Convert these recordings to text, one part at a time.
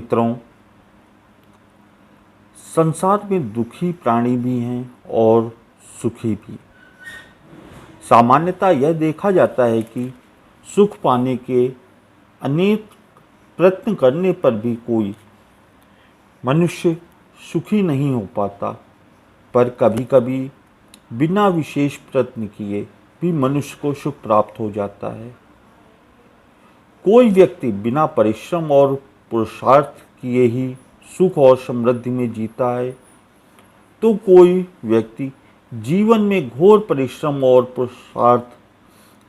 मित्रों, संसार में दुखी प्राणी भी हैं और सुखी भी। सामान्यतः यह देखा जाता है कि सुख पाने के अनेक प्रयत्न करने पर भी कोई मनुष्य सुखी नहीं हो पाता, पर कभी कभी बिना विशेष प्रयत्न किए भी मनुष्य को सुख प्राप्त हो जाता है। कोई व्यक्ति बिना परिश्रम और पुरुषार्थ किए ही सुख और समृद्धि में जीता है, तो कोई व्यक्ति जीवन में घोर परिश्रम और पुरुषार्थ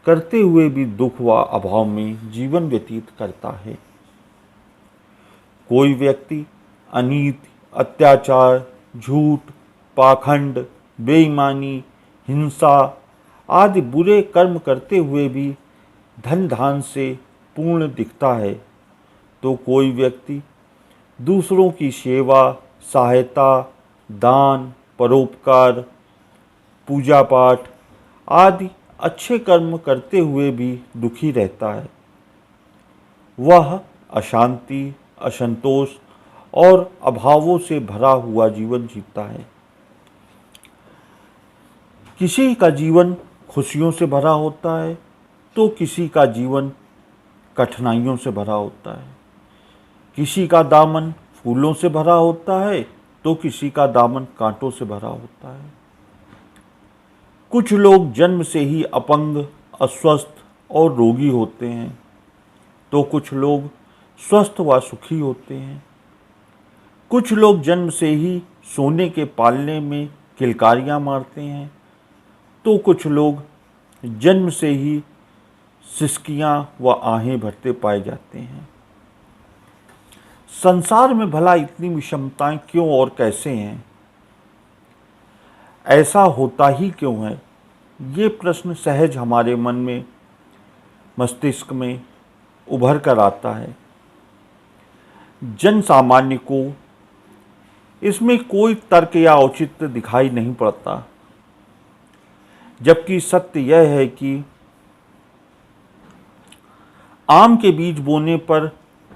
करते हुए भी दुख व अभाव में जीवन व्यतीत करता है। कोई व्यक्ति अनीति, अत्याचार, झूठ, पाखंड, बेईमानी, हिंसा आदि बुरे कर्म करते हुए भी धन धान से पूर्ण दिखता है, तो कोई व्यक्ति दूसरों की सेवा, सहायता, दान, परोपकार, पूजा पाठ आदि अच्छे कर्म करते हुए भी दुखी रहता है। वह अशांति, असंतोष और अभावों से भरा हुआ जीवन जीता है। किसी का जीवन खुशियों से भरा होता है, तो किसी का जीवन कठिनाइयों से भरा होता है। किसी का दामन फूलों से भरा होता है, तो किसी का दामन कांटों से भरा होता है। कुछ लोग जन्म से ही अपंग, अस्वस्थ और रोगी होते हैं, तो कुछ लोग स्वस्थ व सुखी होते हैं। कुछ लोग जन्म से ही सोने के पालने में किलकारियां मारते हैं, तो कुछ लोग जन्म से ही सिसकियां व आहें भरते पाए जाते हैं। संसार में भला इतनी विषमताएं क्यों और कैसे हैं? ऐसा होता ही क्यों है? ये प्रश्न सहज हमारे मन में, मस्तिष्क में उभर कर आता है। जन सामान्य को इसमें कोई तर्क या औचित्य दिखाई नहीं पड़ता, जबकि सत्य यह है कि आम के बीज बोने पर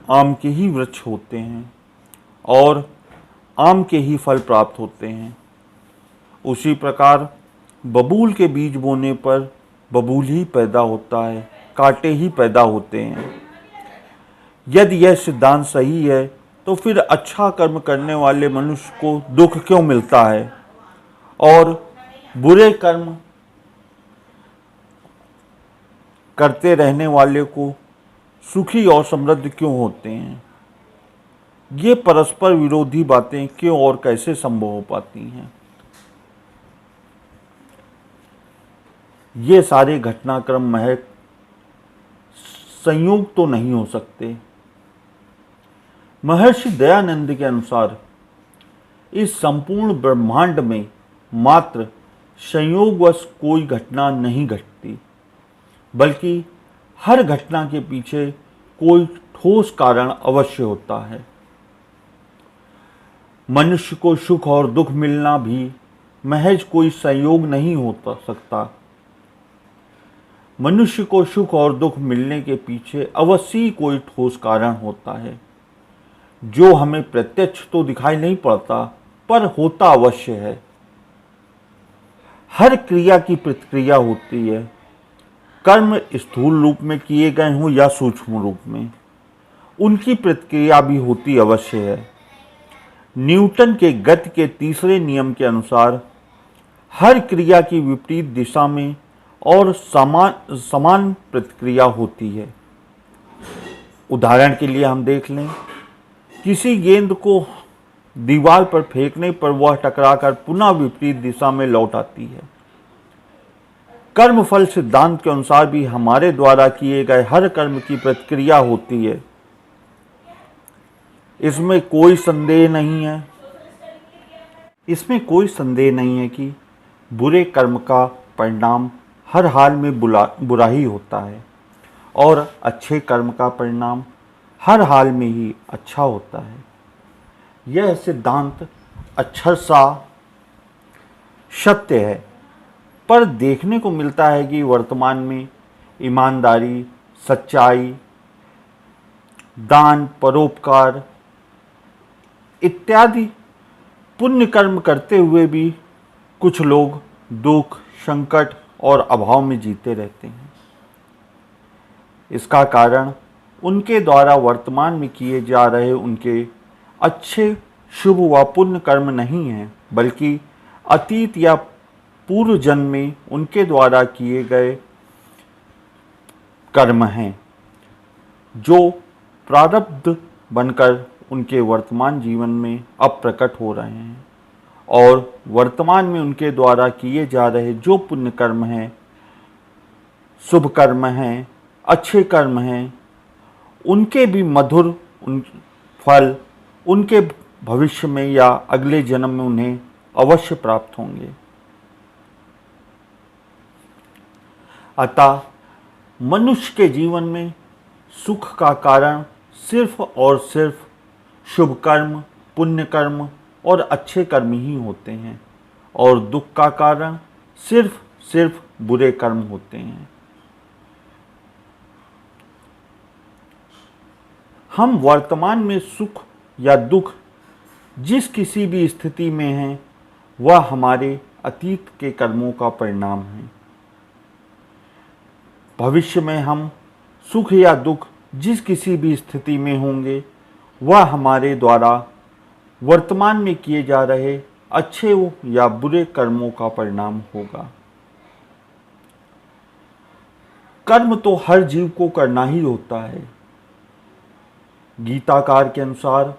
आम के ही वृक्ष होते हैं और आम के ही फल प्राप्त होते हैं। उसी प्रकार बबूल के बीज बोने पर बबूल ही पैदा होता है, कांटे ही पैदा होते हैं। यदि यह सिद्धांत सही है, तो फिर अच्छा कर्म करने वाले मनुष्य को दुख क्यों मिलता है और बुरे कर्म करते रहने वाले को सुखी और समृद्ध क्यों होते हैं? ये परस्पर विरोधी बातें क्यों और कैसे संभव हो पाती हैं? ये सारे घटनाक्रम महज संयोग तो नहीं हो सकते। महर्षि दयानंद के अनुसार इस संपूर्ण ब्रह्मांड में मात्र संयोगवश कोई घटना नहीं घटती, बल्कि हर घटना के पीछे कोई ठोस कारण अवश्य होता है। मनुष्य को सुख और दुख मिलना भी महज कोई संयोग नहीं हो सकता। मनुष्य को सुख और दुख मिलने के पीछे अवश्य ही कोई ठोस कारण होता है, जो हमें प्रत्यक्ष तो दिखाई नहीं पड़ता, पर होता अवश्य है। हर क्रिया की प्रतिक्रिया होती है, कर्म स्थूल रूप में किए गए हों या सूक्ष्म रूप में, उनकी प्रतिक्रिया भी होती अवश्य है। न्यूटन के गति के तीसरे नियम के अनुसार हर क्रिया की विपरीत दिशा में और समान प्रतिक्रिया होती है। उदाहरण के लिए हम देख लें, किसी गेंद को दीवार पर फेंकने पर वह टकराकर पुनः विपरीत दिशा में लौट आती है। कर्मफल सिद्धांत के अनुसार भी हमारे द्वारा किए गए हर कर्म की प्रतिक्रिया होती है। इसमें कोई संदेह नहीं है कि बुरे कर्म का परिणाम हर हाल में बुरा ही होता है और अच्छे कर्म का परिणाम हर हाल में ही अच्छा होता है। यह सिद्धांत अक्षरशः सत्य है, पर देखने को मिलता है कि वर्तमान में ईमानदारी, सच्चाई, दान, परोपकार इत्यादि पुण्य कर्म करते हुए भी कुछ लोग दुख, संकट और अभाव में जीते रहते हैं। इसका कारण उनके द्वारा वर्तमान में किए जा रहे उनके अच्छे, शुभ व पुण्य कर्म नहीं हैं, बल्कि अतीत या पूर्व जन्म में उनके द्वारा किए गए कर्म हैं, जो प्रारब्ध बनकर उनके वर्तमान जीवन में अब प्रकट हो रहे हैं। और वर्तमान में उनके द्वारा किए जा रहे जो पुण्य कर्म हैं, शुभ कर्म हैं, अच्छे कर्म हैं, उनके भी मधुर फल उनके भविष्य में या अगले जन्म में उन्हें अवश्य प्राप्त होंगे। अतः मनुष्य के जीवन में सुख का कारण सिर्फ और सिर्फ शुभ कर्म, पुण्य कर्म और अच्छे कर्म ही होते हैं, और दुख का कारण सिर्फ सिर्फ बुरे कर्म होते हैं। हम वर्तमान में सुख या दुख जिस किसी भी स्थिति में हैं, वह हमारे अतीत के कर्मों का परिणाम है। भविष्य में हम सुख या दुख जिस किसी भी स्थिति में होंगे, वह हमारे द्वारा वर्तमान में किए जा रहे अच्छे या बुरे कर्मों का परिणाम होगा। कर्म तो हर जीव को करना ही होता है। गीताकार के अनुसार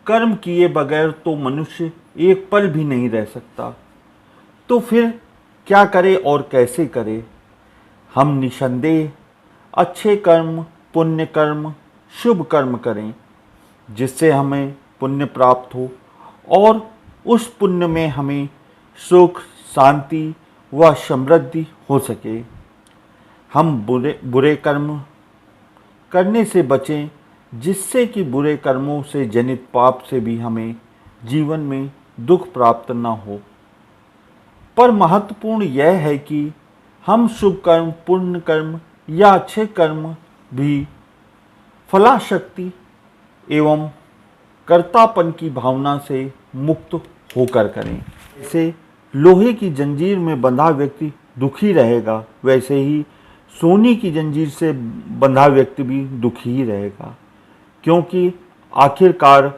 कर्म किए बगैर तो मनुष्य एक पल भी नहीं रह सकता। तो फिर क्या करे और कैसे करे? हम निसंदेह अच्छे कर्म, पुण्य कर्म, शुभ कर्म करें, जिससे हमें पुण्य प्राप्त हो और उस पुण्य में हमें सुख, शांति व समृद्धि हो सके। हम बुरे कर्म करने से बचें, जिससे कि बुरे कर्मों से जनित पाप से भी हमें जीवन में दुख प्राप्त न हो। पर महत्वपूर्ण यह है कि हम शुभ कर्म, पुण्य कर्म या अच्छे कर्म भी फलाशक्ति एवं कर्तापन की भावना से मुक्त होकर करें। जैसे लोहे की जंजीर में बंधा व्यक्ति दुखी रहेगा, वैसे ही सोने की जंजीर से बंधा व्यक्ति भी दुखी ही रहेगा, क्योंकि आखिरकार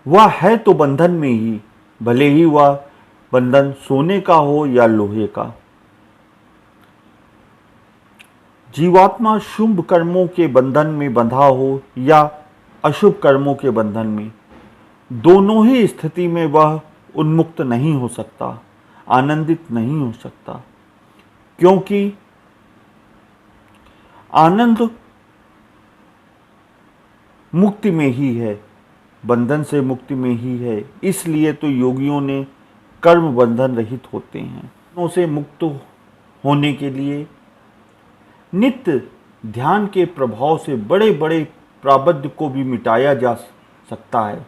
वह है तो बंधन में ही, भले ही वह बंधन सोने का हो या लोहे का। जीवात्मा शुभ कर्मों के बंधन में बंधा हो या अशुभ कर्मों के बंधन में, दोनों ही स्थिति में वह उन्मुक्त नहीं हो सकता, आनंदित नहीं हो सकता, क्योंकि आनंद मुक्ति में ही है, बंधन से मुक्ति में ही है। इसलिए तो योगियों ने कर्म बंधन रहित होते हैं। उनसे मुक्त होने के लिए नित्य ध्यान के प्रभाव से बड़े बड़े प्रारब्ध को भी मिटाया जा सकता है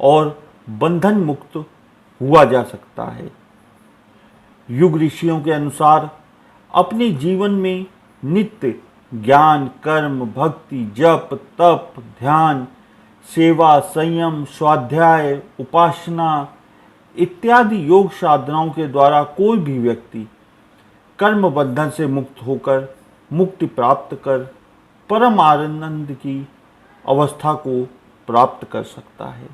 और बंधन मुक्त हुआ जा सकता है। युग ऋषियों के अनुसार अपने जीवन में नित्य ज्ञान, कर्म, भक्ति, जप, तप, ध्यान, सेवा, संयम, स्वाध्याय, उपासना इत्यादि योग साधनाओं के द्वारा कोई भी व्यक्ति कर्म बंधन से मुक्त होकर मुक्ति प्राप्त कर परम आनंद की अवस्था को प्राप्त कर सकता है।